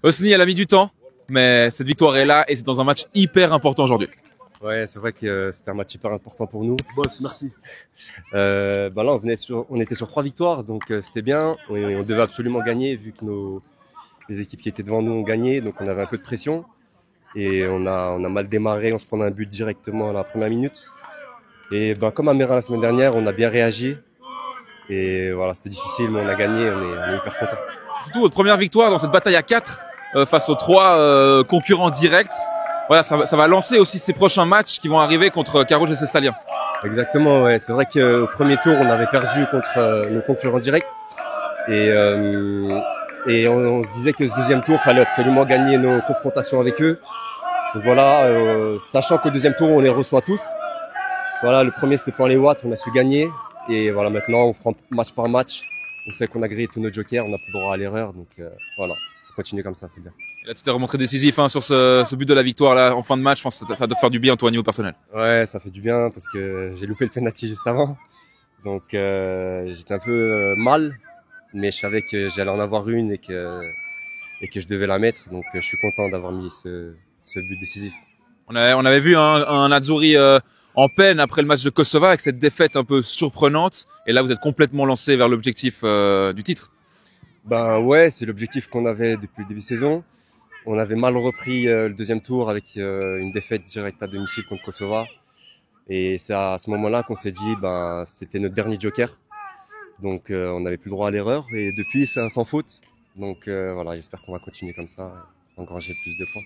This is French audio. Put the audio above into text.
Hosni, elle a mis du temps, mais cette victoire est là et c'est dans un match hyper important aujourd'hui. Ouais, c'est vrai que c'était un match hyper important pour nous. Boss, merci. Là, on était sur 3 victoires, donc c'était bien. On devait absolument gagner vu que les équipes qui étaient devant nous ont gagné, donc on avait un peu de pression. Et on a mal démarré, on se prenait un but directement à la première minute. Et comme à Mérin la semaine dernière, on a bien réagi. Et voilà, c'était difficile, mais on a gagné, on est hyper contents. C'est surtout votre première victoire dans cette bataille à 4 face aux 3 concurrents directs. Voilà, ça va lancer aussi ces prochains matchs qui vont arriver contre Carouge et Cestalien. Exactement, ouais. C'est vrai qu'au premier tour, on avait perdu contre nos concurrents directs. Et on se disait que ce deuxième tour, fallait absolument gagner nos confrontations avec eux. Donc voilà, sachant qu'au deuxième tour, on les reçoit tous. Voilà, le premier, c'était pour les Watts, on a su gagner. Et voilà, maintenant, on prend match par match. On sait qu'on a grillé tous nos jokers, on n'a plus le droit à l'erreur. Donc voilà, faut continuer comme ça, c'est bien. Et là, tu t'es remontré décisif sur ce but de la victoire là en fin de match. Je pense que ça doit te faire du bien, toi, au niveau personnel. Ouais, ça fait du bien parce que j'ai loupé le penalty juste avant. Donc j'étais un peu mal, mais je savais que j'allais en avoir une et que je devais la mettre. Donc je suis content d'avoir mis ce but décisif. On avait vu un Azzurri en peine après le match de Kosova avec cette défaite un peu surprenante. Et là, vous êtes complètement lancé vers l'objectif du titre. Ouais, c'est l'objectif qu'on avait depuis le début de saison. On avait mal repris le deuxième tour avec une défaite directe à domicile contre Kosova. Et c'est à ce moment-là qu'on s'est dit, c'était notre dernier joker. Donc on n'avait plus le droit à l'erreur. Et depuis, c'est un sans faute. Donc voilà, j'espère qu'on va continuer comme ça, engranger plus de points.